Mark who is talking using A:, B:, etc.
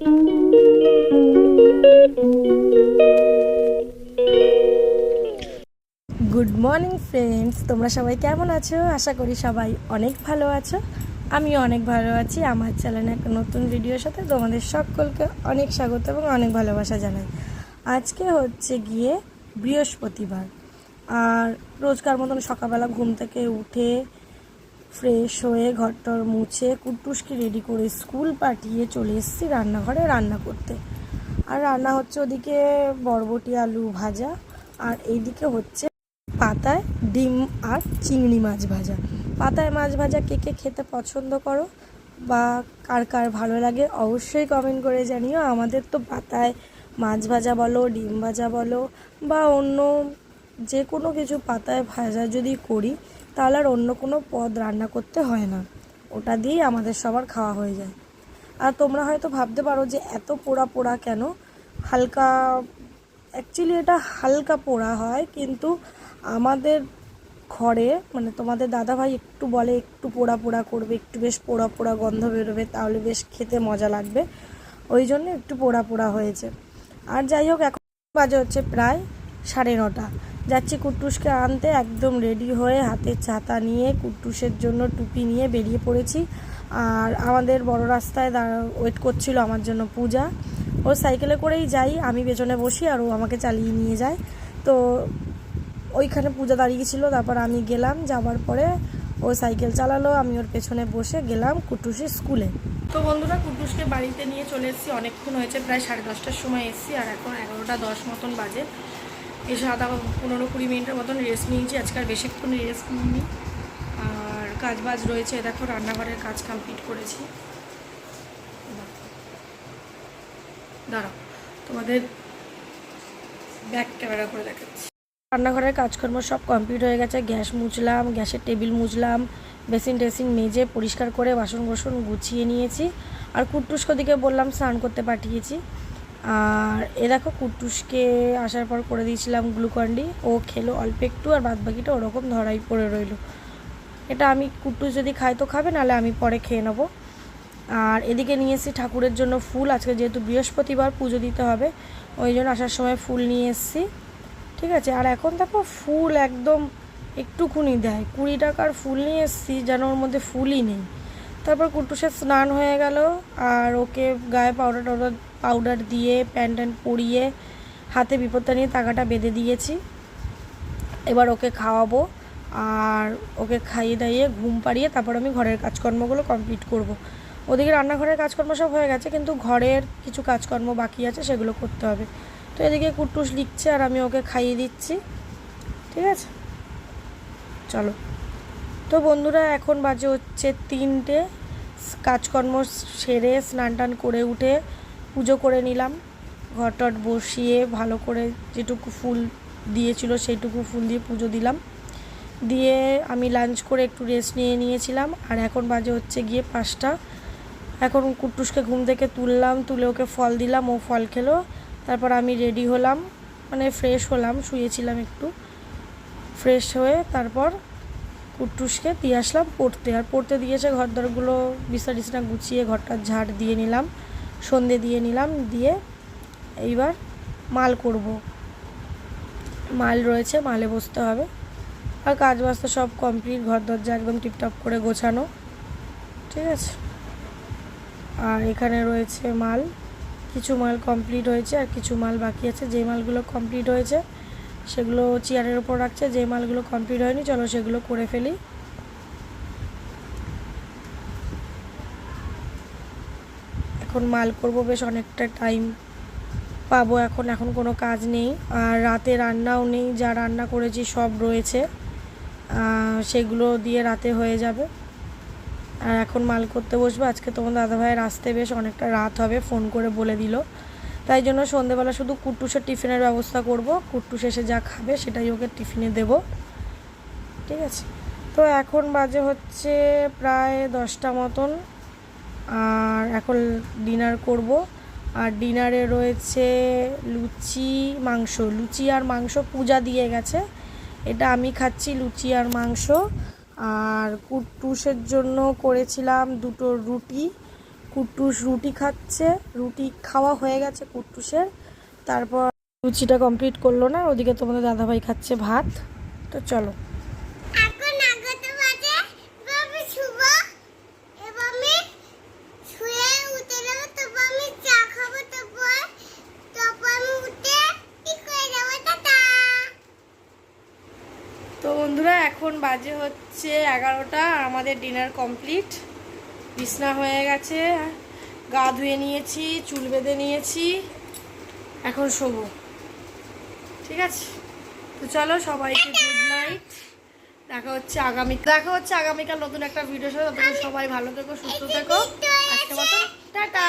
A: Good morning friends, তোমরা সবাই কেমন আছো? আশা করি সবাই অনেক ভালো আছো। আমিও অনেক ভালো আছি। আমার চ্যানেলে একটা নতুন ভিডিওর সাথে তোমাদের সকলকে অনেক স্বাগত এবং অনেক ভালোবাসা জানাই। আজকে হচ্ছে গিয়ে বৃহস্পতিবার, আর রোজকার মতন সকালবেলা ঘুম থেকে উঠে ফ্রেশ হয়ে ঘরটর মুছে কুট্টুসকে রেডি করে স্কুল পাঠিয়ে চলে এসেছি রান্নাঘরে রান্না করতে। আর রান্না হচ্ছে ওদিকে বরবটি আলু ভাজা, আর এইদিকে হচ্ছে পাতায় ডিম আর চিংড়ি মাছ ভাজা। পাতায় মাছ ভাজা কে কে খেতে পছন্দ করো বা কার কার ভালো লাগে অবশ্যই কমেন্ট করে জানিও। আমাদের তো পাতায় মাছ ভাজা বলো, ডিম ভাজা বলো বা অন্য যে কোনো কিছু পাতায় ভাজা যদি করি তাহলে আর অন্য কোনো পদ রান্না করতে হয় না, ওটা দিয়েই আমাদের সবার খাওয়া হয়ে যায়। আর তোমরা হয়তো ভাবতে পারো যে এত পোড়া পোড়া কেন, হালকা, অ্যাকচুয়ালি এটা হালকা পোড়া হয়, কিন্তু আমাদের ঘরে মানে তোমাদের দাদাভাই একটু বলে একটু পোড়া পোড়া করবে, একটু বেশ পোড়া পোড়া গন্ধ বেরোবে, তাহলে বেশ খেতে মজা লাগবে, ওই জন্য একটু পোড়া পোড়া হয়েছে। আর যাই হোক, এখন বাজে হচ্ছে প্রায় 9:30। যাচ্ছি কুট্টুসকে আনতে, একদম রেডি হয়ে হাতে ছাতা নিয়ে কুট্টুসের জন্য টুপি নিয়ে বেরিয়ে পড়েছি। আর আমাদের বড় রাস্তায় ওয়েট করছিল আমার জন্য পূজা। ও সাইকেলে করেই যাই, আমি পেছনে বসি আর ও আমাকে চালিয়ে নিয়ে যায়। তো ওইখানে পূজা দাঁড়িয়েছিল, তারপর আমি গেলাম, যাওয়ার পরে ও সাইকেল চালালো, আমি ওর পেছনে বসে গেলাম কুট্টুসের স্কুলে। তো বন্ধুরা, কুট্টুসকে বাড়িতে নিয়ে চলে এসেছি, অনেকক্ষণ হয়েছে, প্রায় 10:30টার সময় এসেছি, আর এখন 11:10 মতন বাজে। এসে 15-20 মিনিটের মতন রেস্ট নিয়েছি, আজকাল বেশিক্ষণ রেস্ট নিইনি। আর কাজ বাজ রয়েছে, দেখো রান্নাঘরের কাজ কমপ্লিট করেছি। দাঁড়াও তোমাদের ব্যাক ক্যামেরা করে দেখাচ্ছি। রান্নাঘরের কাজকর্ম সব কমপ্লিট হয়ে গেছে, গ্যাস মুছলাম, গ্যাসের টেবিল মুছলাম, বেসিন টেসিন মেজে পরিষ্কার করে বাসন কোসন গুছিয়ে নিয়েছি। আর কুট্টুসকে দিকে বললাম স্নান করতে পাঠিয়েছি। আর এ দেখো কুট্টুসকে আসার পর করে দিয়েছিলাম গ্লুকন্ডি, ও খেলো অল্প একটু, আর বাদ বাকিটা ওরকম ধরাই পড়ে রইল। এটা আমি কুট্টুস যদি খাই তো খাবে, নাহলে আমি পরে খেয়ে নেবো। আর এদিকে নিয়ে এসেছি ঠাকুরের জন্য ফুল, আজকে যেহেতু বৃহস্পতিবার পুজো দিতে হবে, ওই জন্য আসার সময় ফুল নিয়ে এসেছি। ঠিক আছে, আর এখন দেখো ফুল একদম একটুকুনি দেয়, 20 টাকার ফুল নিয়ে এসেছি যেন ওর মধ্যে ফুলই নেই। তারপর কুট্টুসের স্নান হয়ে গেল, আর ওকে গায়ে পাউডার দিয়ে প্যান্ট পরিয়ে হাতে বিপদটা নিয়ে তাগাটা বেঁধে দিয়েছি। এবার ওকে খাওয়াবো, আর ওকে খাইয়ে দাইয়ে ঘুম পাড়িয়ে তারপর আমি ঘরের কাজকর্মগুলো কমপ্লিট করব। ওদিকে রান্নাঘরের কাজকর্ম সব হয়ে গেছে, কিন্তু ঘরের কিছু কাজকর্ম বাকি আছে, সেগুলো করতে হবে। তো এদিকে কুট্টুস লিখছে আর আমি ওকে খাইয়ে দিচ্ছি। ঠিক আছে, চলো। তো বন্ধুরা, এখন বাজে হচ্ছে 3টে, কাজকর্ম সেরে স্নান টান করে উঠে পুজো করে নিলাম, ঘরটট বসিয়ে ভালো করে যেটুকু ফুল দিয়েছিল সেইটুকু ফুল দিয়ে পুজো দিলাম, দিয়ে আমি লাঞ্চ করে একটু রেস্ট নিয়েছিলাম। আর এখন বাজে হচ্ছে গিয়ে 5টা। এখন কুট্টুসকে ঘুম থেকে তুললাম, তুলে ওকে ফল দিলাম, ও ফল খেলো। তারপর আমি রেডি হলাম, মানে ফ্রেশ হলাম, শুয়েছিলাম একটু, ফ্রেশ হয়ে তারপর কুট্টুসকে দিয়ে আসলাম পড়তে। আর পড়তে দিয়েছে, ঘরদরগুলো বিছানা গুছিয়ে ঘরটা ঝাড় দিয়ে নিলাম, সন্ধে দিয়ে নিলাম, দিয়ে এইবার মাল করব, মাল রয়েছে, মালে বসতে হবে। আর কাজ বাস্তা সব কমপ্লিট, ঘর দরজা একদম টিপটপ করে গোছানো। ঠিক আছে, আর এখানে রয়েছে মাল, কিছু মাল কমপ্লিট হয়েছে আর কিছু মাল বাকি আছে। যে মালগুলো কমপ্লিট হয়েছে সেগুলো চেয়ারের ওপর রাখছে, যে মালগুলো কমপ্লিট হয়নি চলো সেগুলো করে ফেলি। এখন মাল করব, বেশ অনেকটা টাইম পাবো এখন কোনো কাজ নেই, আর রাতে রান্নাও নেই, যা রান্না করেছি সব রয়েছে, সেগুলো দিয়ে রাতে হয়ে যাবে। আর এখন মাল করতে বসবো। আজকে তোমার দাদাভাইয়ের আসতে বেশ অনেকটা রাত হবে, ফোন করে বলে দিল, তাই জন্য সন্ধেবেলা শুধু কুট্টুসের টিফিনের ব্যবস্থা করব, কুট্টুস এসে যা খাবে সেটাই ওকে টিফিনে দেব। ঠিক আছে, তো এখন বাজে হচ্ছে প্রায় 10টা মতন, আর এখন ডিনার করব। আর ডিনারে রয়েছে লুচি আর মাংস পূজা দিয়ে গেছে, এটা আমি খাচ্ছি লুচি আর মাংস। আর কুট্টুসের জন্য করেছিলাম 2টো রুটি, কুট্টুস রুটি খাচ্ছে, রুটি খাওয়া হয়ে গেছে কুট্টুসের। তারপর লুচিটা কমপ্লিট করলো না, ওদিকে তোমাদের দাদাভাই খাচ্ছে ভাত। তো চলো
B: এখন আগতে বাজে বাবা শুভ এবার আমি শুয়ে উঠে যাব, তারপর আমি চা খাবো, তারপর আমি উঠে ঠিক হয়ে যাবো। টাটা।
A: তো বন্ধুরা এখন বাজে হচ্ছে 11টা, আমাদের ডিনার কমপ্লিট। বিছনা হয়ে গেছে, গা ধুয়ে নিয়েছি, চুল বেঁধে নিয়েছি, এখন শোবো। ঠিক আছে, তো চলো সবাইকে গুড নাইট। দেখা হচ্ছে আগামীকাল নতুন একটা ভিডিওর সাথে। ততক্ষণ সবাই ভালো থেকো, সুস্থ থেকো। আজকের মতো টাটা।